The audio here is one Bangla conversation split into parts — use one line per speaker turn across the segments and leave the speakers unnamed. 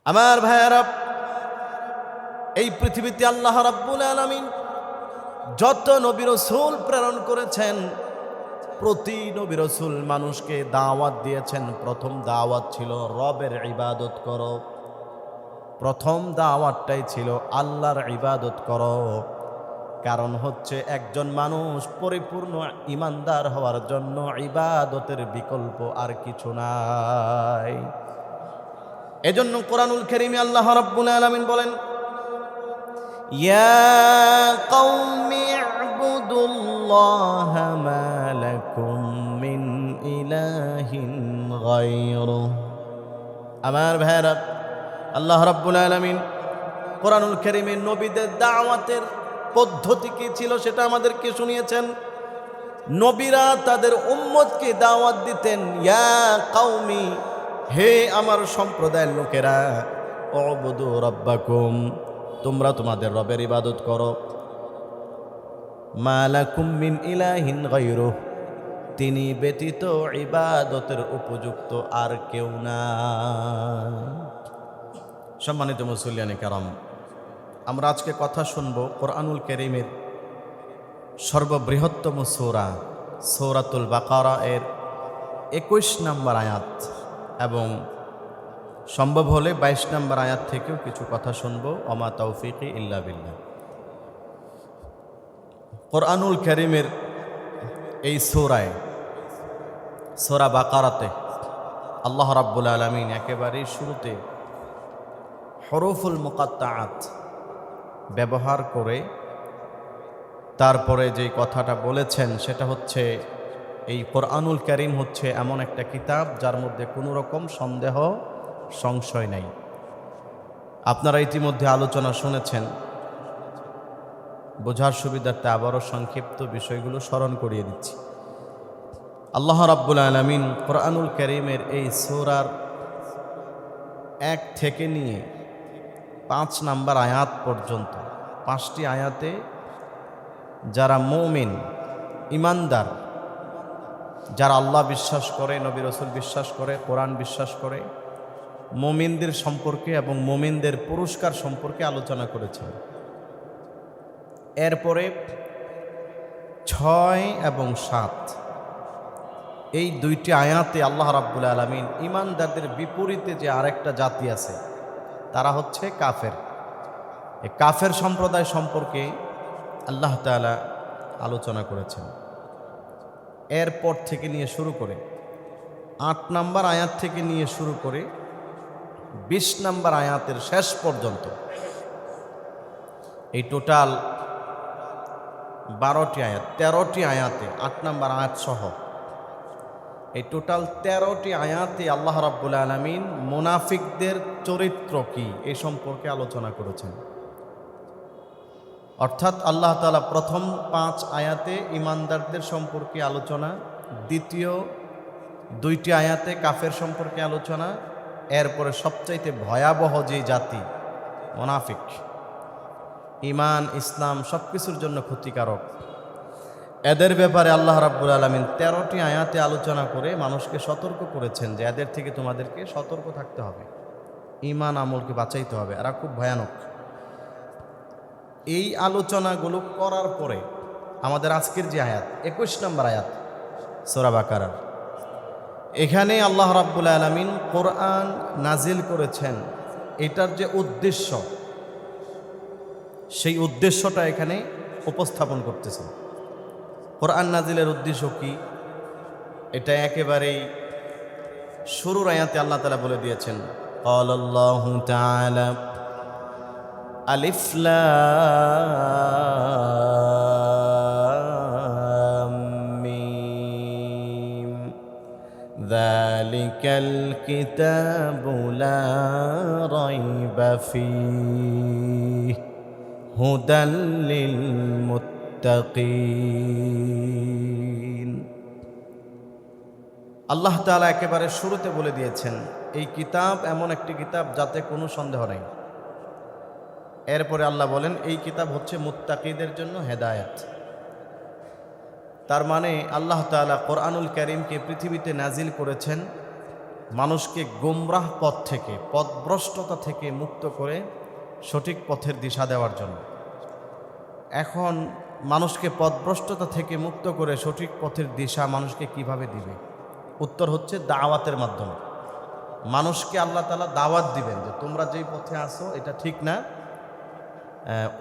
আমার ভাইয়েরা, এই পৃথিবীতে আল্লাহ রাব্বুল আলামিন যত নবী রাসূল প্রেরণ করেছেন, প্রতি নবী রাসূল মানুষকে দাওয়াত দিয়েছেন। প্রথম দাওয়াত ছিল রবের ইবাদত করো। প্রথম দাওয়াতটাই ছিল আল্লাহর ইবাদত করো। কারণ হচ্ছে একজন মানুষ পরিপূর্ণ ঈমানদার হওয়ার জন্য ইবাদতের বিকল্প আর কিছু নাই। এজন্য কোরআনুল কারীমে আল্লাহ রাব্বুল আলামিন বলেন, ইয়া কওমি ইবুদুল্লাহা মা লাকুম মিন ইলাহিন গায়রুহু। আমার ভাইরা, আল্লাহ রাব্বুল আলামিন কোরআনুল কারীমে নবীদের দাওয়াতের পদ্ধতি কি ছিল সেটা আমাদেরকে শুনিয়েছেন। নবীরা তাদের উম্মতকে দাওয়াত দিতেন, ইয়া কওমি, হে আমার সম্প্রদায়ের লোকেরা, উবুদু রাব্বাকুম, তোমরা তোমাদের রবের ইবাদত করো। মা লাকুম মিন ইলাহিন গায়রুহু, তিনি ব্যতীত ইবাদতের উপযুক্ত আর কেউ নাই। সম্মানিত মুসল্লিয়ানে কেরাম, আমরা আজকে কথা শুনব কোরআনুল কারীমের সর্ববৃহত্তম সূরা সূরাতুল বাকারা এর 21 নম্বর আয়াত এবং সম্ভব হলে 22 নম্বর আয়াত থেকেও কিছু কথা শুনব। ওমা তাওফীকি ইল্লা বিল্লাহ। কোরআনুল কারীমের এই সূরা বাকারাতে আল্লাহ রাব্বুল আলামিন একেবারেই শুরুতে হরফুল মুকাত্তাআত ব্যবহার করে তারপরে যে কথাটা বলেছেন সেটা হচ্ছে, এই কোরআনুল কারীম হচ্ছে এমন একটা কিতাব যার মধ্যে কোনো রকম সন্দেহ সংশয় নাই। আপনারা ইতিমধ্যে আলোচনা শুনেছেন, বোঝার সুবিধার্থে আবারও সংক্ষিপ্ত বিষয়গুলো স্মরণ করিয়ে দিচ্ছি। আল্লাহ রাব্বুল আলামিন কোরআনুল কারীমের এই সূরার 1 থেকে নিয়ে 5 নম্বর আয়াত পর্যন্ত 5টি আয়াতে যারা মুমিন, ঈমানদার, যারা আল্লাহ বিশ্বাস করে, নবী রাসূল বিশ্বাস করে, কোরআন বিশ্বাস করে, মুমিনদের সম্পর্কে এবং মুমিনদের পুরস্কার সম্পর্কে আলোচনা করেছেন। এরপরে 6 এবং 7 এই 2টি আয়াতে আল্লাহ রাব্বুল আলামিন ঈমানদারদের বিপরীতে যে আরেকটা জাতি আছে, তারা হচ্ছে কাফের। এই কাফের সম্প্রদায় সম্পর্কে আল্লাহ তাআলা আলোচনা করেছেন। এরপর থেকে নিয়ে শুরু করে 8 নম্বর আয়াত থেকে নিয়ে শুরু করে 20 নম্বর আয়াতের শেষ পর্যন্ত এই টোটাল 12টি আয়াত, 13টি আয়াতে 8 নম্বর আয়াত সহ এই টোটাল 13টি আয়াতে আল্লাহ রাব্বুল আলামিন মুনাফিকদের চরিত্র কি এই সম্পর্কে আলোচনা করেছেন। অর্থাৎ আল্লাহ তাআলা প্রথম 5 আয়াতে ঈমানদারদের সম্পর্কে আলোচনা, দ্বিতীয় 2টি আয়াতে কাফের সম্পর্কে আলোচনা, এরপরে সবচাইতে ভয়াবহ যে জাতি মুনাফিক, ঈমান ইসলাম সব কিছুর জন্য ক্ষতিকারক, এদের ব্যাপারে আল্লাহ রাব্বুল আলামিন 13টি আয়াতে আলোচনা করে মানুষকে সতর্ক করেছেন যে এদের থেকে তোমাদেরকে সতর্ক থাকতে হবে, ঈমান আমলকে বাঁচাইতে হবে, এরা খুব ভয়ানক। এই আলোচনাগুলো করার পরে আমাদের আজকের যে আয়াত 21 নম্বর আয়াত সূরা বাকারার, এখানে আল্লাহ রাব্বুল আলামিন কোরআন নাজিল করেছেন, এটার যে উদ্দেশ্য সেই উদ্দেশ্যটা এখানে উপস্থাপন করতেছেন। কোরআন নাজিলের উদ্দেশ্য কি, এটা একেবারেই শুরুর আয়াতে আল্লাহ তাআলা বলে দিয়েছেন। ক্বালাল্লাহু তাআলা আলিফ লাম মিম যালিকাল কিতাবু লা রাইবা ফীহি হুদাল লিল মুত্তাকিন। আল্লাহ তাআলা একেবারে শুরুতে বলে দিয়েছেন এই কিতাব এমন একটি কিতাব যাতে কোনো সন্দেহ নেই। এরপরে আল্লাহ বলেন এই কিতাব হচ্ছে মুত্তাকিদের জন্য হেদায়েত। তার মানে আল্লাহ তাআলা কোরআনুল কারীমকে পৃথিবীতে নাজিল করেছেন মানুষকে গোমরাহ পথ থেকে, পথভ্রষ্টতা থেকে মুক্ত করে সঠিক পথের দিশা দেওয়ার জন্য। এখন মানুষকে পথভ্রষ্টতা থেকে মুক্ত করে সঠিক পথের দিশা মানুষকে কিভাবে দিবে? উত্তর হচ্ছে দাওয়াতের মাধ্যমে। মানুষকে আল্লাহ তাআলা দাওয়াত দিবেন যে তোমরা যেই পথে আসো এটা ঠিক না,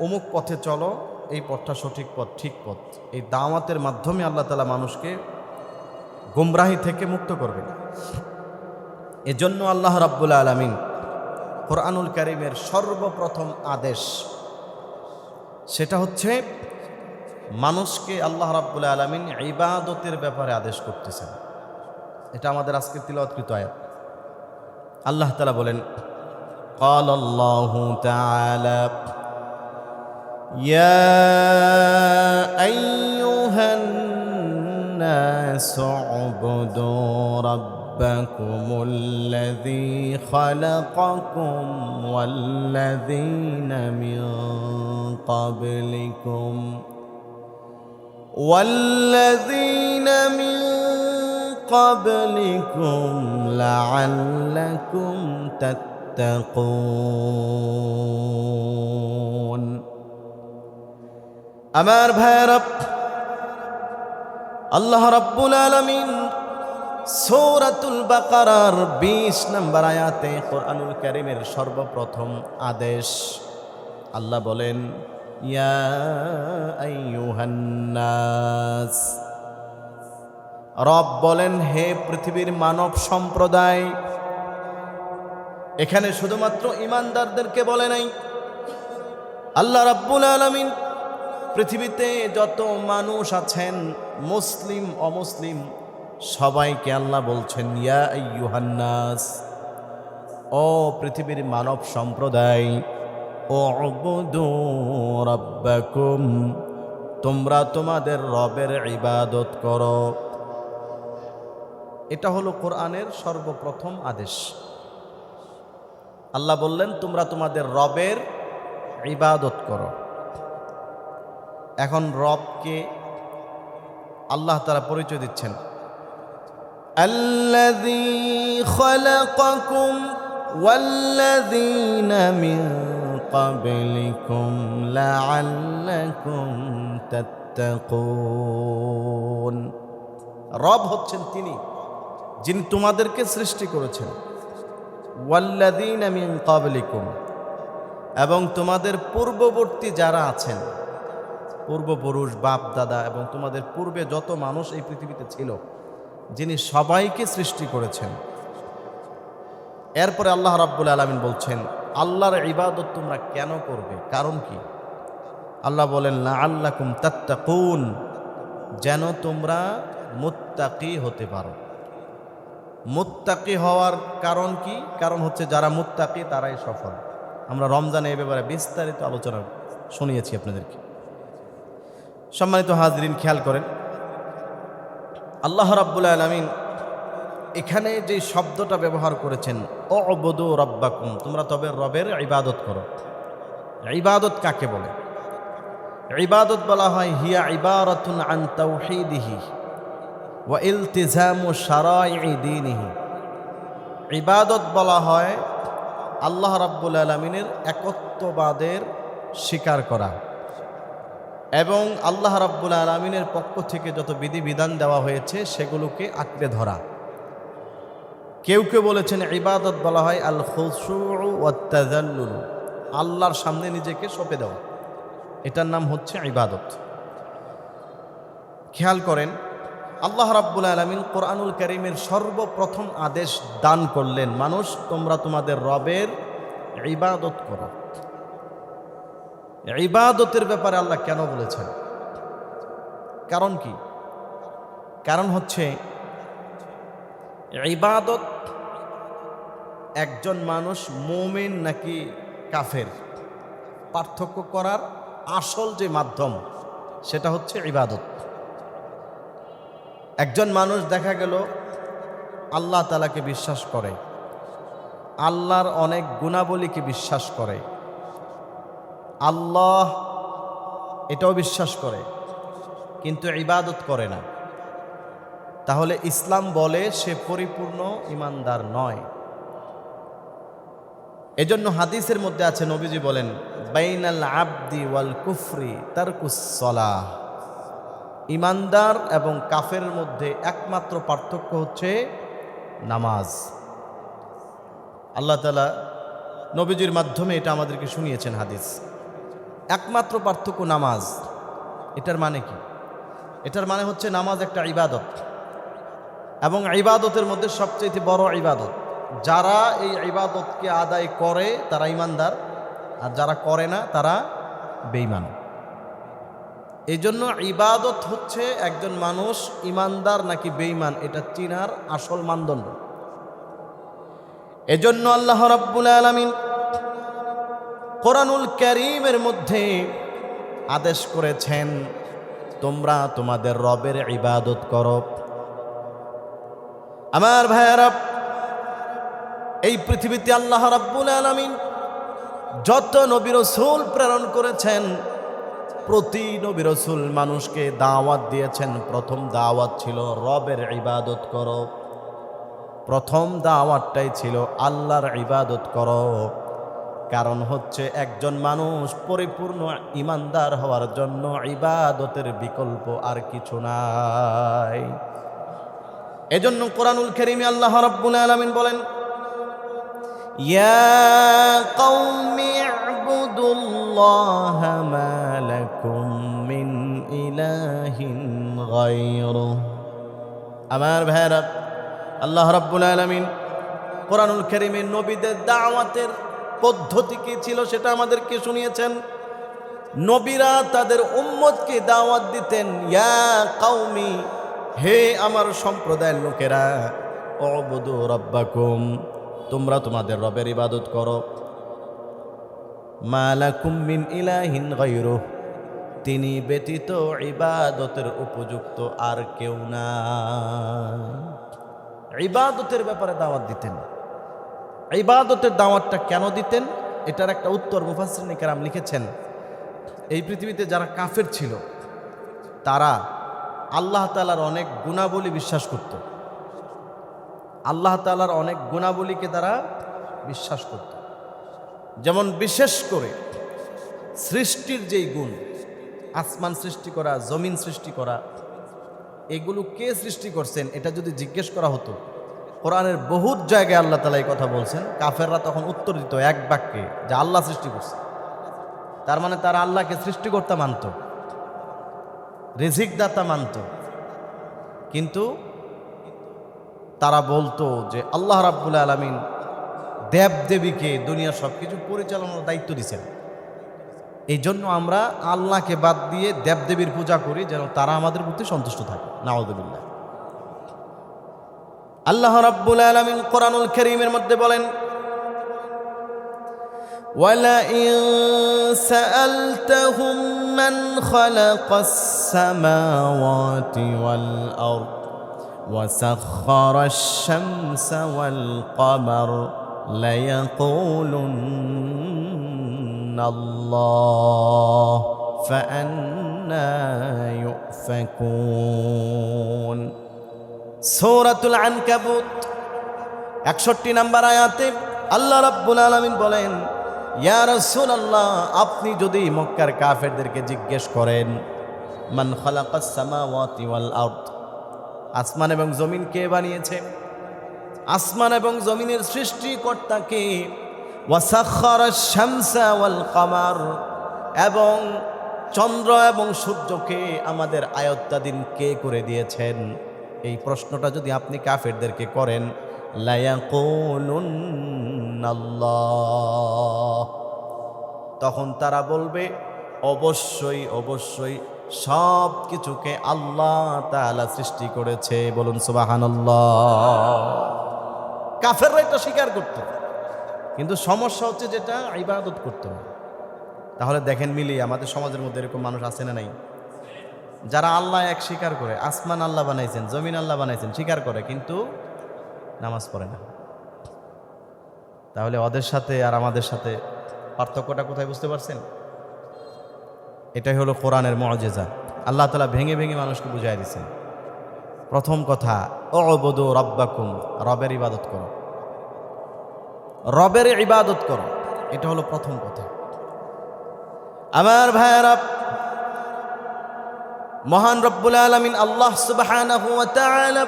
অমুক পথে চলো, এই পথটা সঠিক পথ, ঠিক পথ। এই দাওয়াতের মাধ্যমে আল্লাহ তাআলা মানুষকে গোমরাহি থেকে মুক্ত করবেন। এজন্য আল্লাহ রাব্বুল আলামিন কোরআনুল কারীমের সর্বপ্রথম আদেশ সেটা হচ্ছে মানুষকে আল্লাহ রাব্বুল আলামিন ইবাদতের ব্যাপারে আদেশ করতেছেন। এটা আমাদের আজকে তিলাওয়াতকৃত আয়াত। আল্লাহ তাআলা বলেন, ক্বালাল্লাহু তাআলা ইয়া আইয়ুহান নাসু উবুদু রাব্বাকুমুল্লাযী খালাকাকুম ওয়াল্লাযীনা মিন ক্বাবলিকুম লাআল্লাকুম তাত্তাকুন। আমার ভাইরা, আল্লাহ রাব্বুল আলামিন সূরাতুল বাকারার 20 নম্বর আয়াতে কোরআনুল কারীমের সর্বপ্রথম আদেশ আল্লাহ বলেন, ইয়া আইয়ুহান নাস। রব বলেন, হে পৃথিবীর মানব সম্প্রদায়। এখানে শুধুমাত্র ঈমানদারদেরকে বলে নাই। আল্লাহ রাব্বুল আলামিন পৃথিবীতে যত মানুষ আছেন, মুসলিম অমুসলিম, সবাইকে আল্লাহ বলছেন, ইয়া আইয়ুহান নাস, ও পৃথিবীর মানব সম্প্রদায়, উবুদু রাব্বাকুম, তোমরা তোমাদের রবের ইবাদত করো। এটা হলো কোরআনের সর্বপ্রথম আদেশ। আল্লাহ বললেন তোমরা তোমাদের রবের ইবাদত করো। এখন রবকে আল্লাহ তাআলা পরিচয় দিচ্ছেন, আল্লাযী খালাকাকুম ওয়াল্লাযীনা মিন ক্বাবলিকুম লাআল্লাকুম তাত্তাকুন। রব হচ্ছেন তিনি যিনি তোমাদেরকে সৃষ্টি করেছেন, ওয়াল্লাযীনা মিন ক্বাবলিকুম, এবং তোমাদের পূর্ববর্তী যারা আছেন, পূর্বপুরুষ, বাপ দাদা এবং তোমাদের পূর্বে যত মানুষ এই পৃথিবীতে ছিল, যিনি সবাইকে সৃষ্টি করেছেন। এরপরে আল্লাহ রাব্বুল আলামিন বলছেন, আল্লাহর ইবাদত তোমরা কেন করবে, কারণ কি? আল্লাহ বলেন, লাআল্লাকুম তাত্তাকুন, যেন তোমরা মুত্তাকি হতে পারো। মুত্তাকি হওয়ার কারণ কি? কারণ হচ্ছে যারা মুত্তাকি তারাই সফল। আমরা রমজানে এ ব্যাপারে বিস্তারিত আলোচনা শুনিয়েছি আপনাদেরকে। সম্মানিত হাজরিন, খেয়াল করেন, আল্লাহ রাব্বুল আলামিন এখানে যে শব্দটা ব্যবহার করেছেন, উবুদু রাব্বাকুম, তোমরা তবে রবের ইবাদত করো। ইবাদত কাকে বলে? ইবাদত বলা হয় হিয়া ইবারাতুন আন তাওহীদিহি ওয়া ইলতিজামু শারাঈ দীনিহি। ইবাদত বলা হয় আল্লাহ রাব্বুল আলামিনের একত্ববাদের স্বীকার করা এবং আল্লাহ রাব্বুল আলামিনের পক্ষ থেকে যত বিধিবিধান দেওয়া হয়েছে সেগুলোকে আঁকড়ে ধরা। কেউ কেউ বলেছেন ইবাদত বলা হয় আল খুশু' ওয়াত তাযাল্লুল, আল্লাহর সামনে নিজেকে সঁপে দেওয়া, এটার নাম হচ্ছে ইবাদত। খেয়াল করেন, আল্লাহ রাব্বুল আলামিন কোরআনুল কারীমের সর্বপ্রথম আদেশ দান করলেন, মানুষ তোমরা তোমাদের রবের ইবাদত করো। ইবাদতের ব্যাপারে আল্লাহ কেন বলেছেন? কারণ কি? কারণ হচ্ছে ইবাদত একজন মানুষ মুমিন নাকি কাফের পার্থক্য করার আসল যে মাধ্যম সেটা হচ্ছে ইবাদত। একজন মানুষ দেখা গেল আল্লাহ তাআলাকে বিশ্বাস করে, আল্লাহর অনেক গুণাবলীকে বিশ্বাস করে, আল্লাহ এটাও বিশ্বাস করে, কিন্তু ইবাদত করে না। তাহলে ইসলাম বলে সে পরিপূর্ণ ইমানদার নয়। এজন্য হাদিসের মধ্যে আছে, নবীজি বলেন, বাইনাল আবদি ওয়াল কুফরি তারকুস সালাহ। ইমানদার এবং কাফের মধ্যে একমাত্র পার্থক্য হচ্ছে নামাজ। আল্লাহ তাআলা নবীজির মাধ্যমে এটা আমাদেরকে শুনিয়েছেন হাদিস। একমাত্র পার্থক্য নামাজ। এটার মানে কি? এটার মানে হচ্ছে নামাজ একটা ইবাদত, এবং ইবাদতের মধ্যে সবচেয়ে বড় ইবাদত। যারা এই ইবাদতকে আদায় করে তারা ইমানদার, আর যারা করে না তারা বেঈমান। এই জন্য ইবাদত হচ্ছে একজন মানুষ ইমানদার নাকি বেঈমান এটা চিনার আসল মানদণ্ড। এজন্য আল্লাহ রাব্বুল আলামিন কোরআনুল কারীমের মধ্যে আদেশ করেছেন, তোমরা তোমাদের রবের ইবাদত করো। আমার ভাইয়েরা, এই পৃথিবীতে আল্লাহ রাব্বুল আলামিন যত নবী রাসূল প্রেরণ করেছেন, প্রতি নবী রাসূল মানুষকে দাওয়াত দিয়েছেন। প্রথম দাওয়াত ছিল রবের ইবাদত করো। প্রথম দাওয়াতটাই ছিল আল্লাহর ইবাদত করো। কারণ হচ্ছে একজন মানুষ পরিপূর্ণ ইমানদার হওয়ার জন্য ইবাদতের বিকল্প আর কিছু নাই। এজন্য কোরআনুল কারীমে আল্লাহ রাব্বুল আলামিন বলেন, ইয়া কওমি ইবুদুল্লাহা মা লাকুম মিন ইলাহিন গায়রুহু। আমার ভাইরা, আল্লাহ রাব্বুল আলামিন কোরআনুল কারীমে নবীদের দাওয়াতের পদ্ধতি কি ছিল সেটা আমাদেরকে শুনিয়েছেন। নবীরা তাদের উম্মতকে দাওয়াত দিতেন, ইয়া কওমি, হে আমার সম্প্রদায়ের লোকেরা, উবুদু রাব্বাকুম, তোমরা তোমাদের রবের ইবাদত করো। মা লাকুম মিন ইলাহিন গায়রুহু, তিনি ব্যতীত ইবাদতের উপযুক্ত আর কেউ নাই। ইবাদতের ব্যাপারে দাওয়াত দিতেন। ইবাদতের দাওয়াতটা কেন দিতেন এটার একটা উত্তর মুফাসসিরিন কেরাম লিখেছেন। এই পৃথিবীতে যারা কাফের ছিল তারা আল্লাহ তাআলার অনেক গুণাবলী বিশ্বাস করত। আল্লাহ তাআলার অনেক গুণাবলীকে তারা বিশ্বাস করত। যেমন বিশেষ করে সৃষ্টির যেই গুণ, আসমান সৃষ্টি করা, জমিন সৃষ্টি করা, এগুলো কে সৃষ্টি করছেন এটা যদি জিজ্ঞেস করা হতো, কোরআনের বহুত জায়গায় আল্লাহ তাআলা এই কথা বলছেন, কাফেররা তখন উত্তর দিত এক বাক্যে যে আল্লাহ সৃষ্টি করছে। তার মানে তারা আল্লাহকে সৃষ্টিকর্তা মানত, রিজিকদাতা মানত। কিন্তু তারা বলতো যে আল্লাহ রাব্বুল আলামিন দেবদেবীকে দুনিয়ার সবকিছু পরিচালনার দায়িত্ব দিয়েছেন। এই জন্য আমরা আল্লাহকে বাদ দিয়ে দেবদেবীর পূজা করি যেন তারা আমাদের প্রতি সন্তুষ্ট থাকে। নাউযুবিল্লাহ। আল্লাহ রাব্বুল আলামিন কোরআনুল কারীমের মধ্যে বলেন, ওয়ালাইন সাআলতাহুম মান খালাকাস সামাওয়াতি ওয়াল আরদ ওয়া সাখখারাশ শামসা ওয়াল কমার লায়াকুলুন্না আল্লাহ ফাআন্না ইউফাকুন। সূরাতুল আনকাবুত 61 নম্বর আয়াতে আল্লাহ রাব্বুল আলামিন বলেন, ইয়া রাসূলুল্লাহ, আপনি যদি মক্কার কাফেরদেরকে জিজ্ঞেস করেন, মান খালাকাস সামাওয়াতি ওয়াল আরদ, আসমান এবং জমিন কে বানিয়েছে, আসমান এবং জমিনের সৃষ্টিকর্তা কে, ওয়া সাখখারাশ শামসা ওয়াল কমার, এবং চন্দ্র এবং সূর্যকে আমাদের আয়ত্তাধীন কে করে দিয়েছেন, এই প্রশ্নটা যদি আপনি কাফেরদেরকে করেন, লায়াকুলুন্না আল্লাহ, তখন তারা বলবে অবশ্যই অবশ্যই সব কিছুকে আল্লাহ তাআলা সৃষ্টি করেছে। বলুন সুবহানাল্লাহ। কাফেররা এটা স্বীকার করত, কিন্তু সমস্যা হচ্ছে যেটা ইবাদত করত না। তাহলে দেখেন মিলিয়ে আমাদের সমাজের মধ্যে এরকম মানুষ আছে না নাই, যারা আল্লাহ এক স্বীকার করে, আসমান আল্লাহ বানাইছেন, জমিন আল্লাহ বানাইছেন স্বীকার করে, কিন্তু নামাজ পড়ে না। তাহলে ওদের সাথে আর আমাদের সাথে পার্থক্যটা কোথায় বুঝতে পারছেন? এটাই হলো কোরআনের মুআজিজা। আল্লাহ তাআলা ভেঙে ভেঙে মানুষকে বুঝাই দিয়েছেন। প্রথম কথা, উবুদু রাব্বাকুম, রবের ইবাদত করো, রবের ইবাদত করো, এটা হলো প্রথম কথা। আমার ভাইয়েরা, মহান রব্বুল আলামিন আল্লাহ সুবহানাহু ওয়া তাআলা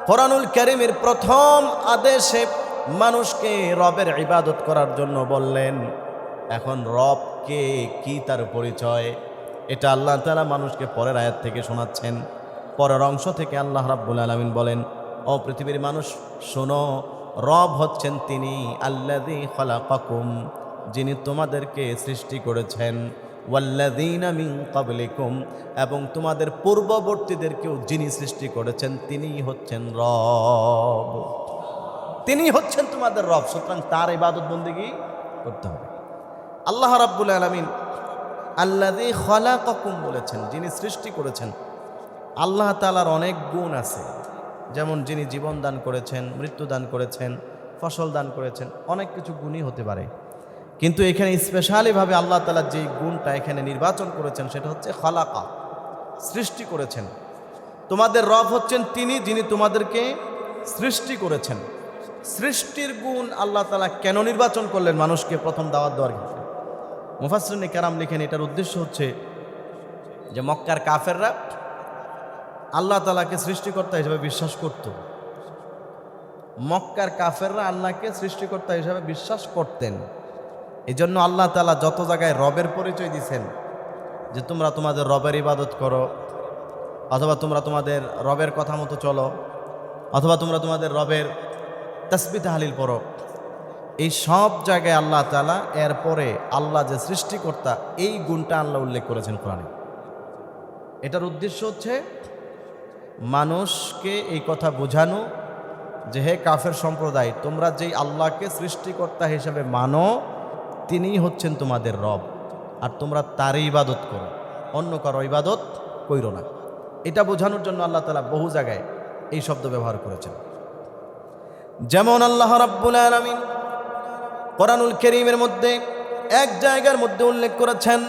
কোরআনুল কারীমের প্রথম আদেশে মানুষকে রবের ইবাদত করার জন্য বললেন। এখন রবকে কি, তার পরিচয়, এটা আল্লাহ তাআলা মানুষকে পরের আয়াত থেকে শোনাচ্ছেন। পরের অংশ থেকে আল্লাহ রাব্বুল আলামিন বলেন, ও পৃথিবীর মানুষ শোনো, রব হচ্ছেন তিনি আল্লাযী খালাকাকুম, যিনি তোমাদেরকে সৃষ্টি করেছেন, ওয়াল্লাযীনা মিন ক্বাবলিকুম, এবং তোমাদের পূর্ববর্তীদেরকেও যিনি সৃষ্টি করেছেন তিনিই হচ্ছেন রব, তিনি হচ্ছেন তোমাদের রব। সুতরাং তার ইবাদত বন্দেগী করতে হবে। আল্লাহ রাব্বুল আলামিন আল্লাযী খালাকাকুম বলেছেন, যিনি সৃষ্টি করেছেন। আল্লাহ তাআলার অনেক গুণ আছে, যেমন যিনি জীবন দান করেছেন, মৃত্যু দান করেছেন, ফসল দান করেছেন, অনেক কিছু গুণই হতে পারে। কিন্তু এখানে স্পেশালিভাবে আল্লাহ তাআলা যে গুণটা এখানে নির্বাচন করেছেন সেটা হচ্ছে খালাকা, সৃষ্টি করেছেন। তোমাদের রব হচ্ছেন তিনি, যিনি তোমাদেরকে সৃষ্টি করেছেন। সৃষ্টির গুণ আল্লাহ তাআলা কেন নির্বাচন করলেন মানুষকে প্রথম দাওয়াত দেওয়ার ক্ষেত্রে? মুফাসসিরিনে কেরাম লিখেন, এটার উদ্দেশ্য হচ্ছে যে মক্কার কাফেররা আল্লাহ তাআলাকে সৃষ্টিকর্তা হিসেবে বিশ্বাস করত। মক্কার কাফেররা আল্লাহকে সৃষ্টিকর্তা হিসেবে বিশ্বাস করতেন। এই জন্য আল্লাহ তাআলা যত জায়গায় রবের পরিচয় দিয়েছেন, যে তোমরা তোমাদের রবের ইবাদত করো, অথবা তোমরা তোমাদের রবের কথা মতো চলো, অথবা তোমরা তোমাদের রবের তাসবিহ তাহলিল পড়ো, এই সব জায়গায় আল্লাহ তাআলা এরপরে আল্লাহ যে সৃষ্টিকর্তা এই গুণটা আল্লাহ উল্লেখ করেছেন কোরআনে। এটার উদ্দেশ্য হচ্ছে মানুষকে এই কথা বোঝানো যে হে কাফের সম্প্রদায়, তোমরা যেই আল্লাহকে সৃষ্টিকর্তা হিসেবে মানো তিনিই হচ্ছেন তোমাদের রব, আর তোমরা তারই ইবাদত করো, অন্য কারো ইবাদত কইরো না। এটা বোঝানোর জন্য আল্লাহ তাআলা বহু জায়গায় এই শব্দ ব্যবহার করেছেন। যেমন আল্লাহ রাব্বুল আলামিন কোরআনুল কারীমের মধ্যে এক জায়গার মধ্যে উল্লেখ করেছেন,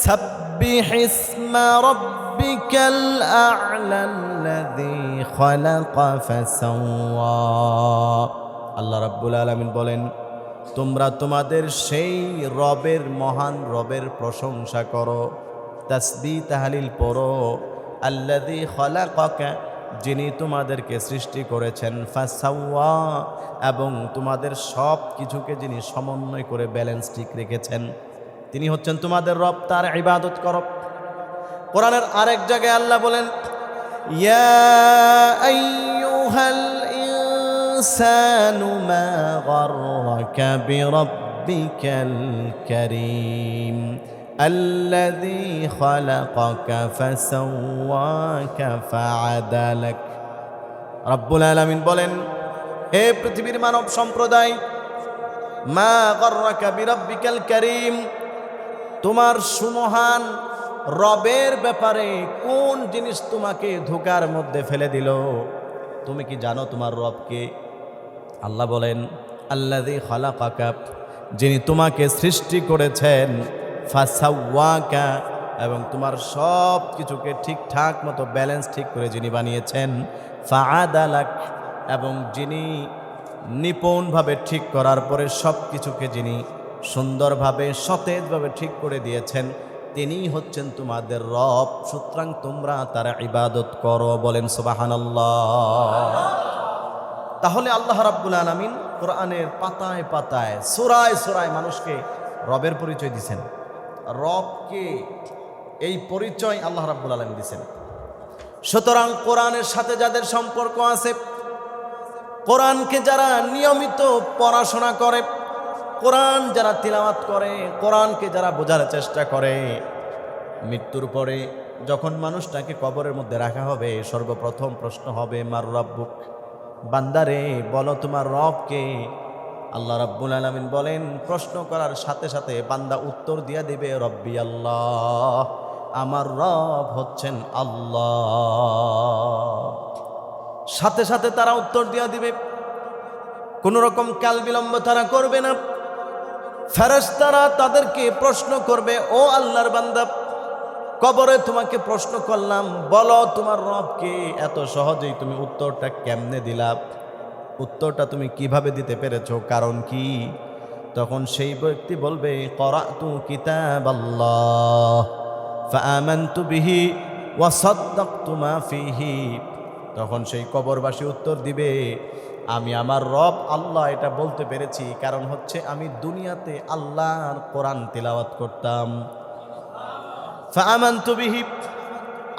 সাব্বিহ ইসমা রাব্বিকাল আ'লাল্লাযী খালাকা ফাসাওয়া। আল্লাহ রাব্বুল আলামিন বলেন, তোমরা তোমাদের সেই রবের, মহান রবের প্রশংসা করো, তাসবিহ তাহলিল পড়ো। আল্লাযী খালাকাকা, যিনি তোমাদেরকে সৃষ্টি করেছেন, ফাসাওয়া, এবং তোমাদের সব কিছুকে যিনি সমন্বয় করে ব্যালেন্স ঠিক রেখেছেন, তিনি হচ্ছেন তোমাদের রব, তার ইবাদত করো। কোরআনের আরেক জায়গায় আল্লাহ বলেন, ইয়া আইয়ুহাল ইনসানু মা গাররাকা বিরাব্বিকাল কারীম আল্লাযী খালাকাকা ফাসাওয়াকা ফাআদালাক। রব্বুল আলামিন বলেন, হে পৃথিবীর মানব সম্প্রদায়, মা গাররাকা বিরাব্বিকাল কারীম, তোমার সুমহান রবের ব্যাপারে কোন জিনিস তোমাকে ধোঁকার মধ্যে ফেলে দিল? তুমি কি জানো তোমার রবকে? আল্লাহ বলেন, আল্লাযী খালাকাকা, যিনি তোমাকে সৃষ্টি করেছেন, ফাসাওয়াকা, এবং তোমার সব কিছুকে ঠিকঠাক মতো ব্যালেন্স ঠিক করে যিনি বানিয়েছেন, ফাআদালাক, এবং যিনি নিপুণভাবে ঠিক করার পরে সব কিছুকে যিনি সুন্দরভাবে সতেজভাবে ঠিক করে দিয়েছেন, তিনিই হচ্ছেন তোমাদের রব। সুতরাং তোমরা তার ইবাদত করো। বলেন সুবহানাল্লাহ। তাহলে আল্লাহ রাব্বুল আলামিন কোরআনের পাতায় পাতায়, সূরায় সূরায় মানুষকে রবের পরিচয় দিয়েছেন। রবকে এই পরিচয় আল্লাহ রাব্বুল আলামিন দিয়েছেন। সুতরাং কোরআনের সাথে যাদের সম্পর্ক আছে, কোরআনকে যারা নিয়মিত পড়াশোনা করে, কোরআন যারা তিলাওয়াত করে, কোরআনকে যারা বোঝার চেষ্টা করে, মৃত্যুর পরে যখন মানুষটাকে কবরের মধ্যে রাখা হবে, সর্বপ্রথম প্রশ্ন হবে, মার রাব্বুক, বান্দারে বলো তোমার রবকে। আল্লাহ রাব্বুল আলামিন বলেন, প্রশ্ন করার সাথে সাথে বান্দা উত্তর দিয়ে দিবে, রব্বি আল্লাহ, আমার রব হচ্ছেন আল্লাহ। সাথে সাথে তারা উত্তর দিয়ে দিবে, কোনো রকম কাল বিলম্ব তারা করবে না। ফেরেশতারা তাদেরকে প্রশ্ন করবে, ও আল্লাহর বান্দা, কবরে তোমাকে প্রশ্ন করলাম, বলো তোমার রবকে, এত সহজেই তুমি উত্তরটা কেমনে দিলা? উত্তরটা তুমি কিভাবে দিতে পেরেছো, কারণ কি? তখন সেই ব্যক্তি বলবে, করাতু কিতাবাল্লাহ ফাআমানতু বিহি ওয়া সাদ্দাকতু মা ফিহি। তখন সেই কবরবাসী উত্তর দিবে, আমি আমার রব আল্লাহ এটা বলতে পেরেছি, কারণ হচ্ছে আমি দুনিয়াতে আল্লাহর কোরআন তিলাওয়াত করতাম। ফাআমানতু বিহি,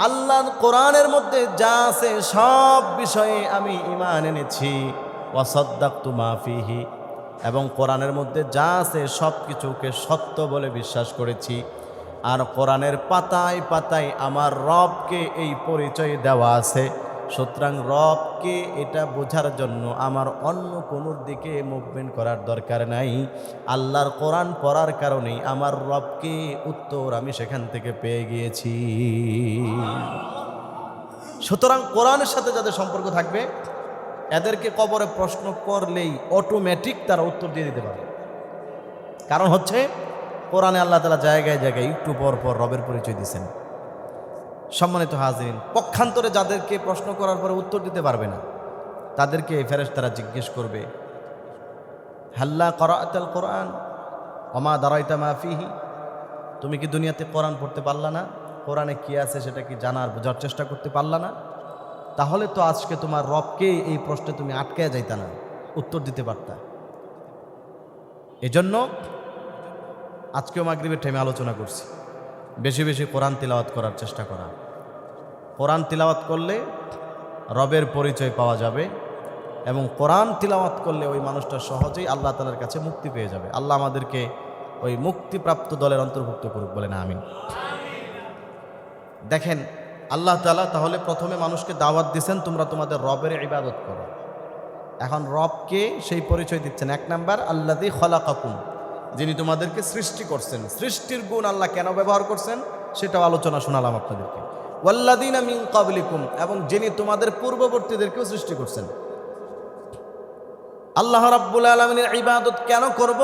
আল্লাহর কোরআনের মধ্যে যা আছে সব বিষয়ে আমি ঈমান এনেছি। ওয়া সাদ্দাকতু মা ফিহি, এবং কোরআনের মধ্যে যা আছে সব কিছুকে সত্য বলে বিশ্বাস করেছি। আর কোরআনের পাতায় পাতায় আমার রবকে এই পরিচয় দেওয়া আছে। সুতরাং রবকে এটা বোঝার জন্য আমার অন্য কোনোর দিকে মুভমেন্ট করার দরকার নাই। আল্লাহর কোরআন পড়ার কারণেই আমার রবকে উত্তর আমি সেখান থেকে পেয়ে গিয়েছি। সুতরাং কোরআনের সাথে যাদের সম্পর্ক থাকবে, এদেরকে কবরে প্রশ্ন করলেই অটোমেটিক তারা উত্তর দিয়ে দিতে পারবে। কারণ হচ্ছে কোরআনে আল্লাহ তাআলা জায়গায় জায়গায় একটু পর পর রবের পরিচয় দিয়েছেন। সম্মানিত হাজিরিন, পক্ষান্তরে যাদেরকে প্রশ্ন করার পরে উত্তর দিতে পারবে না, তাদেরকে ফেরেশতারা জিজ্ঞেস করবে, হাল্লা করাআতাল কোরআন ওমা দারাইতা মা ফিহি, তুমি কি দুনিয়াতে কোরআন পড়তে পারলা না? কোরআনে কি আছে সেটা কি জানার বোঝার চেষ্টা করতে পারলা না? তাহলে তো আজকে তোমার রবকে এই প্রশ্নে তুমি আটকে যাইতা না, উত্তর দিতে পারতা। এজন্য আজকেও মাগরিবের টাইমে আলোচনা করছি, বেশি বেশি কোরআন তিলাওয়াত করার চেষ্টা করা। কোরআন তিলাওয়াত করলে রবের পরিচয় পাওয়া যাবে, এবং কোরআন তিলাওয়াত করলে ওই মানুষটা সহজেই আল্লাহ তাআলার কাছে মুক্তি পেয়ে যাবে। আল্লাহ আমাদেরকে ওই মুক্তিপ্রাপ্ত দলের অন্তর্ভুক্ত করুক, বলেন আমিন। দেখেন, আল্লাহ তাআলা তাহলে প্রথমে মানুষকে দাওয়াত দিয়েছেন, তোমরা তোমাদের রবের ইবাদত করো। এখন রবকে সেই পরিচয় দিচ্ছেন। এক নাম্বার, আল্লাযী খালাকাকুম, যিনি তোমাদেরকে সৃষ্টি করছেন। সৃষ্টির গুণ আল্লাহ কেন ব্যবহার করছেন সেটাও আলোচনা শোনালাম আপনাদেরকে। ওয়াল্লাযীনা মিন ক্বাবলিকুম, এবং যিনি তোমাদের পূর্ববর্তীদেরকেও সৃষ্টি করছেন। আল্লাহ রাব্বুল আলামিনের ইবাদত কেন করব?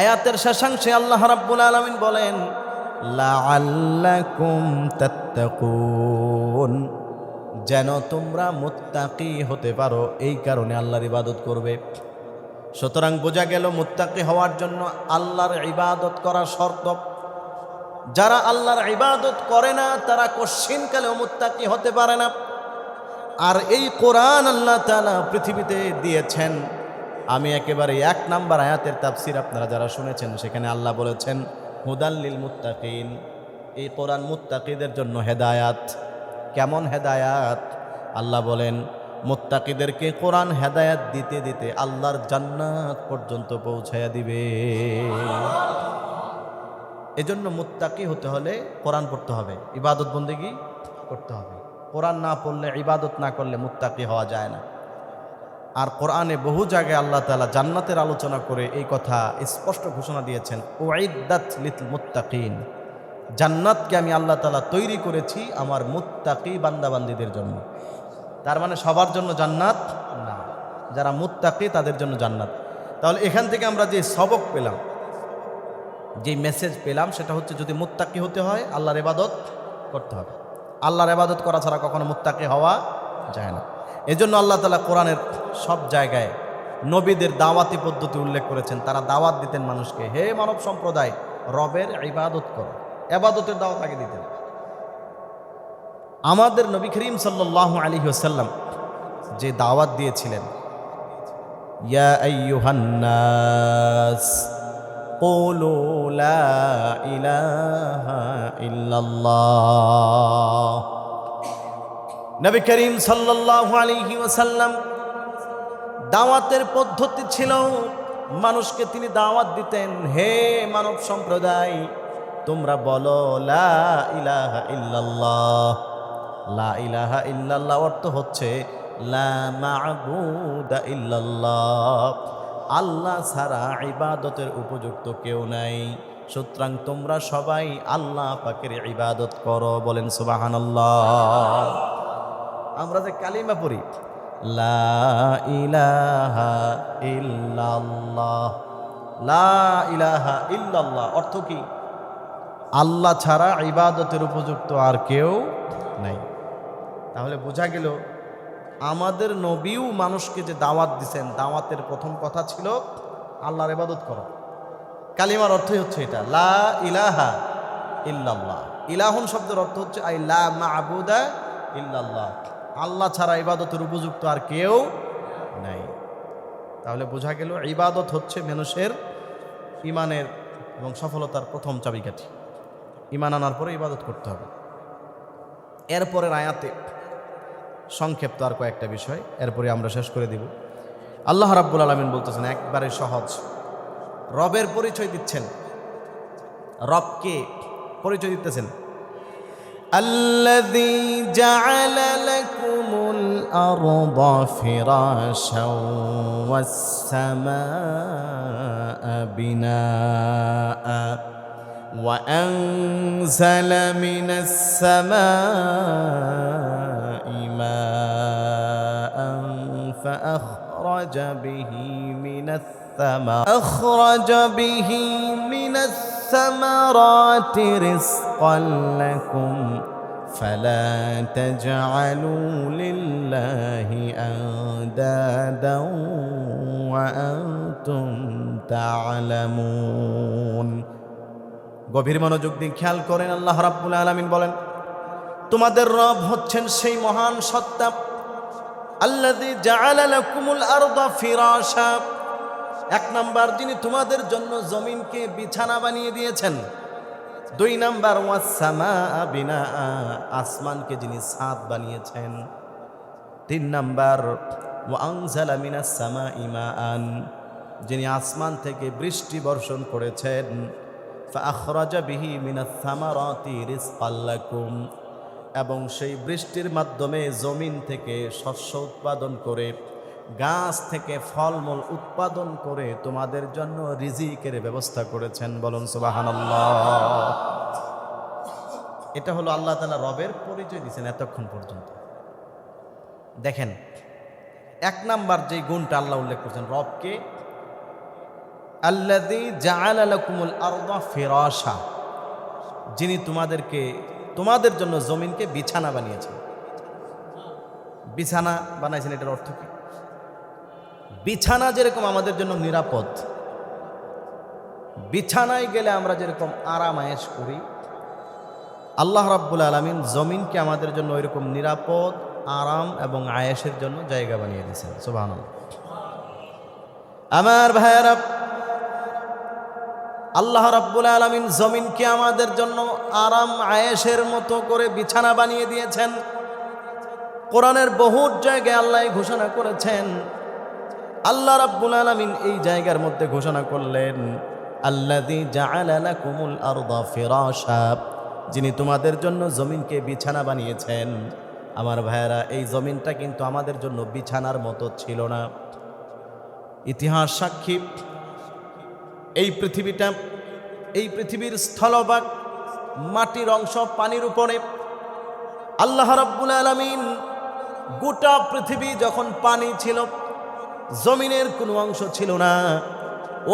আয়াতের শেষাংশে আল্লাহ রাব্বুল আলামিন বলেন, লাআল্লাকুম তাত্তাকুন, যেন তোমরা মুত্তাকি হতে পারো, এই কারণে আল্লাহর ইবাদত করবে। সুতরাং বোঝা গেল মুত্তাকি হওয়ার জন্য আল্লাহর ইবাদত করা শর্ত। যারা আল্লাহর ইবাদত করে না তারা কশিনকালেও মুত্তাকি হতে পারে না। আর এই কোরআন আল্লাহ তাআলা পৃথিবীতে দিয়েছেন। আমি একেবারে 1 নাম্বার আয়াতের তাফসীর আপনারা যারা শুনেছেন, সেখানে আল্লাহ বলেছেন হুদাল লিল মুত্তাকিন, এই কোরআন মুত্তাকিদের জন্য হেদায়াত। কেমন হেদায়াত? আল্লাহ বলেন, মুত্তাকিদেরকে কোরআন হেদায়াত দিতে দিতে আল্লাহর জান্নাত পর্যন্ত পৌঁছায়া দিবে। এজন্য মুত্তাকি হতে হলে কোরআন পড়তে হবে, ইবাদত বন্দেগী করতে হবে। কোরআন না পড়লে, ইবাদত না করলে মুত্তাকি হওয়া যায় না। আর কোরআনে বহু জায়গায় আল্লাহ তাআলা জান্নাতের আলোচনা করে এই কথা স্পষ্ট ঘোষণা দিয়েছেন, উইদ্দাত লিল মুত্তাকিন, জান্নাতকে আমি আল্লাহ তাআলা তৈরি করেছি আমার মুত্তাকি বান্দাবান্দীদের জন্য। তার মানে সবার জন্য জান্নাত না, যারা মুত্তাকি তাদের জন্য জান্নাত। তাহলে এখান থেকে আমরা যে সবক পেলাম, যে মেসেজ পেলাম, সেটা হচ্ছে যদি মুত্তাকি হতে হয় আল্লাহর ইবাদত করতে হবে। আল্লাহর ইবাদত করা ছাড়া কখনো মুত্তাকি হওয়া যায় না। এজন্য আল্লাহ তাআলা কোরআনের সব জায়গায় নবীদের দাওয়াতি পদ্ধতি উল্লেখ করেছেন। তারা দাওয়াত দিতেন মানুষকে, হে মানব সম্প্রদায়, রবের ইবাদত করো। ইবাদতের দাওয়াত আগে দিতেন। আমাদের নবী করিম সাল্লাল্লাহু আলাইহি ওয়াসাল্লাম যে দাওয়াত দিয়েছিলেন, ইয়া আইয়ুহান নাস কুলু লা ইলাহা ইল্লাল্লাহ। নবী করিম সাল্লাল্লাহু আলাইহি ওয়াসাল্লাম দাওয়াতের পদ্ধতি ছিল, মানুষকে তিনি দাওয়াত দিতেন, হে মানব সম্প্রদায়, তোমরা বলো লা ইলাহা ইল্লাল্লাহ। লা ইলাহা ইল্লাল্লাহ অর্থ হচ্ছে লা মা'বুদা ইল্লাল্লাহ, আল্লাহ ছাড়া ইবাদতের উপযুক্ত কেউ নাই। সুতরাং তোমরা সবাই আল্লাহ পাকের ইবাদত করো, বলেন সুবহানাল্লাহ। আমরা যে কালিমা পড়ি, লা ইলাহা ইল্লাল্লাহ, লা ইলাহা ইল্লাল্লাহ অর্থ কি? আল্লাহ ছাড়া ইবাদতের উপযুক্ত আর কেউ নাই। তাহলে বোঝা গেল আমাদের নবীও মানুষকে যে দাওয়াত দিছেন, দাওয়াতের প্রথম কথা ছিল আল্লাহর ইবাদত করো। কালিমার অর্থই হচ্ছে এটা, লা ইলাহা ইল্লাল্লাহ। ইলাহুন শব্দের অর্থ হচ্ছে আই লা মা'বুদা ইল্লাল্লাহ, আল্লাহ ছাড়া ইবাদতের উপযুক্ত আর কেউ নাই। তাহলে বোঝা গেল ইবাদত হচ্ছে মানুষের ইমানের এবং সফলতার প্রথম চাবিকাঠি। ইমান আনার পরে ইবাদত করতে হবে। এরপরের আয়াতে সংক্ষিপ্ত আর কয়েকটা বিষয়, এরপরে আমরা শেষ করে দিব। আল্লাহ রাব্বুল আলামিন বলতেছেন, একবারে সহজ, রবের পরিচয় দিচ্ছেন। রবকে পরিচয় দিতেছেন, আল্লাযী জাআলা লাকুমুল আরদা ফিরাশাও ওয়াস সামাআ বিনাআ ওয়া আনজালা মিনাস সামা'i মাআন ফাআখরাজা বিহি মিনাস أخرج به من الثمرات رزقا لكم فلا تجعلوا لله أندادا وأنتم تعلمون। গভীর মনোযোগ দিয়ে খেয়াল করেন, আল্লাহ রাব্বুল আলামিন বলেন, তোমাদের রব হচ্ছেন সেই মহান সত্তা, আল্লাযী জাআলা লাকুমুল আরদা ফিরাশা, এক নাম্বার যিনি তোমাদের জন্য জমিনকে বিছানা বানিয়ে দিয়েছেন। দুই নাম্বার ওয়াস সামাআ বিনাআ, আসমানকে যিনি ছাদ বানিয়েছেন। তিন নাম্বার ওয়া আনজালা মিনাস সামাই মাআন, যিনি আসমান থেকে বৃষ্টি বর্ষণ করেছেন। ফাআখরাজা বিহি মিনাস সামারাতি রিজকাল লাকুম, এবং সেই বৃষ্টির মাধ্যমে জমিন থেকে শস্য উৎপাদন করে, গাছ থেকে ফলমূল উৎপাদন করে তোমাদের জন্য রিজিকের ব্যবস্থা করেছেন। বলুন সুবহানাল্লাহ। এটা হলো আল্লাহ তাআলা রবের পরিচয় দিয়েছেন এতক্ষণ পর্যন্ত। দেখেন, এক নাম্বার যে গুণটা আল্লাহ উল্লেখ করছেন রবকে, আল্লাযী জাআলা লাকুমুল আরদা ফিরাশা, যিনি তোমাদের জন্য জমিনকে বিছানা বানিয়েছেন। বিছানা বানাইছেন, এটার অর্থ কি? বিছানা যেরকম আমাদের জন্য নিরাপদ, বিছানায় গেলে আমরা যেরকম আরাম আয়েশ করি, আল্লাহ রাব্বুল আলামিন জমিনকে আমাদের জন্য ওইরকম নিরাপদ, আরাম এবং আয়েশের জন্য জায়গা বানিয়ে দিয়েছেন। সুবহানাল্লাহ। আমার ভাইয়েরা, আল্লাহ রাব্বুল আলামিন জমিনকে আমাদের জন্য আরাম আয়েশের মতো করে বিছানা বানিয়ে দিয়েছেন। কোরআনের বহুত জায়গায় আল্লাহ ঘোষণা করেছেন। আল্লাহ রাব্বুল আলামিন এই জায়গার মধ্যে ঘোষণা করলেন, আল্লাযী জাআলা লাকুমুল আরদা ফিরাশা, যিনি তোমাদের জন্য জমিনকে বিছানা বানিয়েছেন। আমার ভাইয়েরা, এই জমিনটা কিন্তু আমাদের জন্য বিছানার মতো ছিল না। ইতিহাস সাক্ষী, এই পৃথিবীর স্থলভাগ, মাটির অংশ, পানির উপরে আল্লাহ রাব্বুল আলামিন গোটা পৃথিবী যখন পানি ছিল, জমিনের কোনো অংশ ছিল না,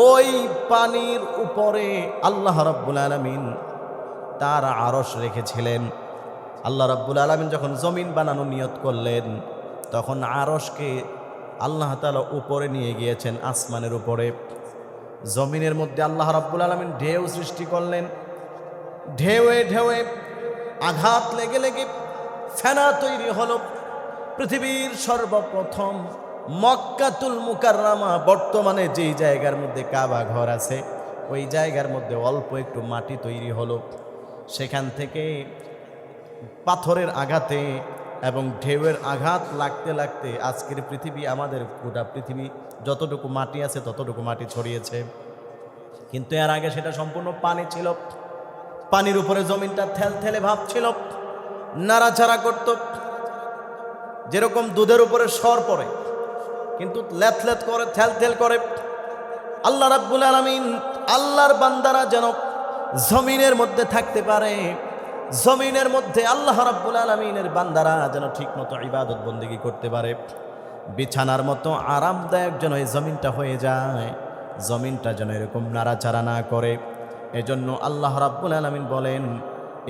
ওই পানির উপরে আল্লাহ রাব্বুল আলামিন তার আরশ রেখেছিলেন। আল্লাহ রাব্বুল আলামিন যখন জমিন বানানোর নিয়ত করলেন, তখন আরশকে আল্লাহ তাআলা উপরে নিয়ে গিয়েছেন, আসমানের উপরে। জমিনের মধ্যে আল্লাহ রাব্বুল আলামিন ঢেউ সৃষ্টি করলেন। ঢেউয়ে ঢেউয়ে আঘাত লেগে লেগে ফেনা তৈরি হলো। পৃথিবীর সর্বপ্রথম মক্কাতুল মুকাররমা, বর্তমানে যেই জায়গার মধ্যে কাবা ঘর আছে, ওই জায়গার মধ্যে অল্প একটু মাটি তৈরি হলো। সেখান থেকে পাথরের আঘাতে এবং ঢেউয়ের আঘাত লাগতে লাগতে আজকের পৃথিবী, আমাদের গোটা পৃথিবী যতটুকু মাটি আছে ততটুকু মাটি ছড়িয়েছে। কিন্তু এর আগে সেটা সম্পূর্ণ পানি ছিল। পানির উপরে জমিনটা থেলথেলে ভাব ছিল, নাড়াচাড়া করত, যেরকম দুধের উপরে সর পড়ে, কিন্তু লেথলেথ করে, থেলথেল করে। আল্লাহ রাব্বুল আলামিন, আল্লাহর বান্দারা যেন জমিনের মধ্যে থাকতে পারে, জমিনের মধ্যে আল্লাহ রাব্বুল আলামিনের বান্দারা যেন ঠিকমতো ইবাদত বন্দেগী করতে পারে, বিছানার মতো আরামদায়ক যেন এই জমিনটা হয়ে যায়, জমিনটা যেন এরকম নাড়াচাড়া না করে, এজন্য আল্লাহ রাব্বুল আলামিন বলেন,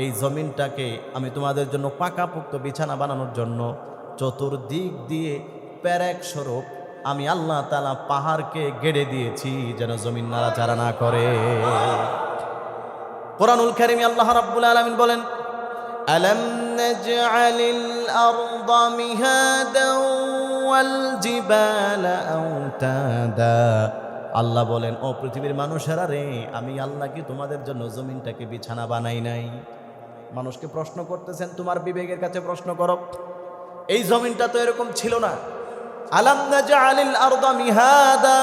এই জমিনটাকে আমি তোমাদের জন্য পাকাপোক্ত বিছানা বানানোর জন্য চতুর্দিক দিয়ে প্যারেক স্বরূপ আমি আল্লাহ তাআলা পাহাড়কে গেড়ে দিয়েছি, যেন জমিন নাড়াচাড়া না করে। কোরআনুল কারীমে আল্লাহ রাব্বুল আলামিন বলেন, আলাম নাজআলিল আরদা মিহাদান ওয়াল জিবালা আওতাদা। আল্লাহ বলেন, ও পৃথিবীর মানুষেরা রে, আমি আল্লাহ কি তোমাদের জন্য জমিনটাকে বিছানা বানাই নাই? মানুষকে প্রশ্ন করতেছেন, তোমার বিবেকের কাছে প্রশ্ন করো, এই জমিনটা তো এরকম ছিল না। আলাম নাজআলিল আরদা মিহাদা,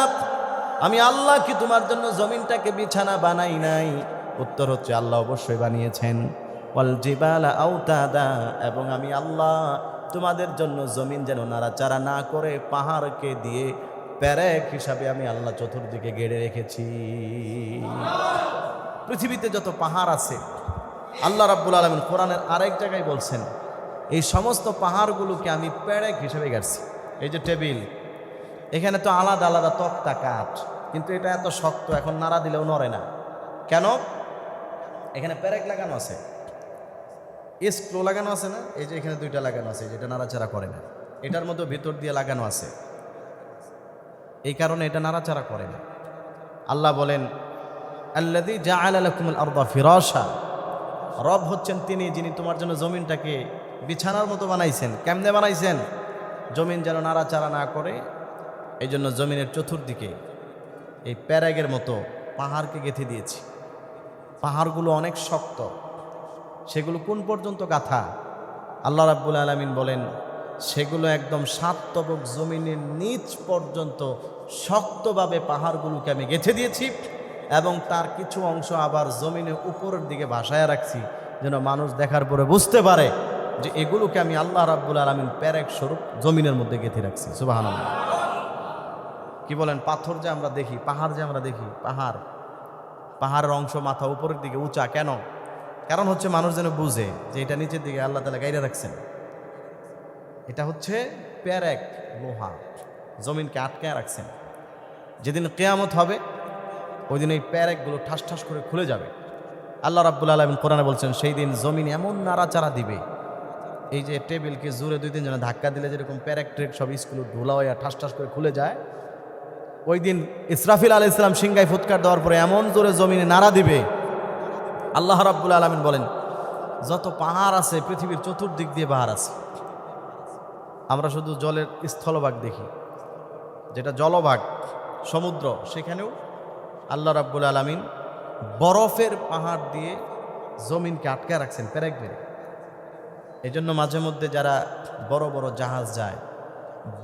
আমি আল্লাহ কি তোমার জন্য জমিনটাকে বিছানা বানাই নাই? উত্তর হচ্ছে আল্লাহ অবশ্যই বানিয়েছেন। ওয়াল জিবালা আওতাদা, এবং আমি আল্লাহ তোমাদের জন্য জমিন যেন নাড়াচাড়া না করে পাহাড়কে দিয়ে প্যারেক হিসাবে আমি আল্লাহ চতুর্দিকে গেড়ে রেখেছি। পৃথিবীতে যত পাহাড় আছে আল্লাহ রাব্বুল আলামিন কোরআনের আরেক জায়গায় বলছেন, এই সমস্ত পাহাড়গুলোকে আমি প্যারেক হিসাবে গাড়ছি। এই যে টেবিল, এখানে তো আলাদা আলাদা তক্তা কাঠ, কিন্তু এটা এত শক্ত, এখন নাড়া দিলেও নড়ে না। কেন? এখানে প্যারেক লাগানো আছে, স্ক্রু লাগানো আছে না? এই যে এখানে দুইটা লাগানো আছে, যেটা নাড়াচাড়া করে না। এটার মধ্যে ভিতর দিয়ে লাগানো আছে, এই কারণে এটা নাড়াচাড়া করে না। আল্লাহ বলেন, আল্লাযী জাআলা লাকুমুল আরদা ফিরাশা, রব হচ্ছেন তিনি যিনি তোমার জন্য জমিনটাকে বিছানার মতো বানাইছেন। কেমনে বানাইছেন? জমিন যেন নাড়াচাড়া না করে, এই জন্য জমিনের চতুর্দিকে এই প্যারেগের মতো পাহাড়কে গেঁথে দিয়েছি। পাহাড়গুলো অনেক শক্ত, সেগুলো কোন পর্যন্ত গাথা? আল্লাহ রাব্বুল আলামিন বলেন, সেগুলো একদম 7 তবক জমিনের নিচ পর্যন্ত শক্তভাবে পাহাড়গুলোকে আমি গেঁথে দিয়েছি, এবং তার কিছু অংশ আবার জমিনের উপরের দিকে ভাসায় রাখছি, যেন মানুষ দেখার পরে বুঝতে পারে যে এগুলোকে আমি আল্লাহ রাব্বুল আলামিন প্যারেক স্বরূপ জমিনের মধ্যে গেঁথে রাখছি। সুবহানাল্লাহ। কি বলেন? পাথর যে আমরা দেখি, পাহাড় যে আমরা দেখি, পাহাড়ের অংশ মাথা উপরের দিকে উঁচা কেন? কারণ হচ্ছে মানুষ যেন বুঝে যে এটা নিচের দিকে আল্লাহ তাআলা গাইড়ে রাখছেন। এটা হচ্ছে প্যারেক, লোহা, জমিনকে আটকায় রাখছেন। যেদিন কিয়ামত হবে ওই দিন এই প্যারেকগুলো ঠাস ঠাস করে খুলে যাবে। আল্লাহ রাব্বুল আলামিন কোরআনে বলছেন, সেই দিন জমিন এমন নাড়াচাড়া দিবে, এই যে টেবিলকে জোরে 2-3 জনে ধাক্কা দিলে যেরকম প্যারেক ট্রেক সব স্কুল ধুলা হয়ে ঠাস ঠাস করে খুলে যায়, ওই দিন ইসরাফিল আলাইহিস সালাম সিংগায় ফুৎকার দেওয়ার পরে এমন জোরে জমিনে নাড়া দিবে। আল্লাহ রাব্বুল আলামিন বলেন, যত পাহাড় আছে পৃথিবীর চতুর্দিক দিয়ে পাহাড় আছে। আমরা শুধু জলের স্থলভাগ দেখি, যেটা জলভাগ সমুদ্র, সেখানেও আল্লাহ রাব্বুল আলামিন বরফের পাহাড় দিয়ে জমিনকে আটকায় রাখছেন প্যারেক মেরে। এই জন্য মাঝে মধ্যে যারা বড় বড় জাহাজ যায়,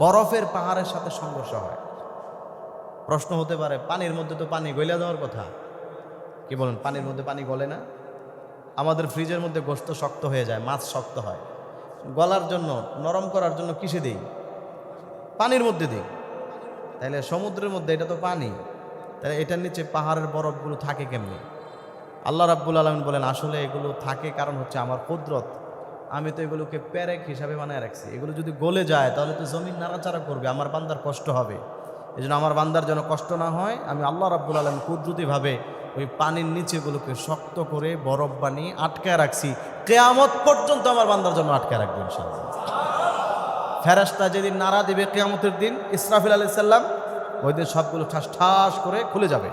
বরফের পাহাড়ের সাথে সংঘর্ষ হয়। প্রশ্ন হতে পারে, পানির মধ্যে তো পানি গলে যাওয়ার কথা, কি বলেন? পানির মধ্যে পানি গলে না? আমাদের ফ্রিজের মধ্যে গোশত শক্ত হয়ে যায়, মাছ শক্ত হয়, গলার জন্য, নরম করার জন্য কিসে দেই? পানির মধ্যে দিই। তাইলে সমুদ্রের মধ্যে এটা তো পানি, তাহলে এটার নিচে পাহাড়ের বরফগুলো থাকে কেমনি? আল্লাহ রাব্বুল আলামিন বলেন, আসলে এগুলো থাকে কারণ হচ্ছে আমার কুদরত। আমি তো এগুলোকে প্যারেক হিসাবে বানায় রাখছি। এগুলো যদি গলে যায় তাহলে তো জমিন নাড়াচাড়া করবে, আমার বান্দার কষ্ট হবে। এই জন্য আমার বান্দার যেন কষ্ট না হয়, আমি আল্লাহ রাব্বুল আলামিন কুদরতিভাবে ওই পানির নিচেগুলোকে শক্ত করে বরফ বানিয়ে আটকায় রাখছি। কিয়ামত পর্যন্ত আমার বান্দার জন্য আটকায় রাখবে ইনশাআল্লাহ। ফেরেশতা যেদিন নাড়া দিবে কিয়ামতের দিন, ইসরাফিল আলাইহিস সালাম, ওই দিন সবগুলো ঠাস ঠাস করে খুলে যাবে।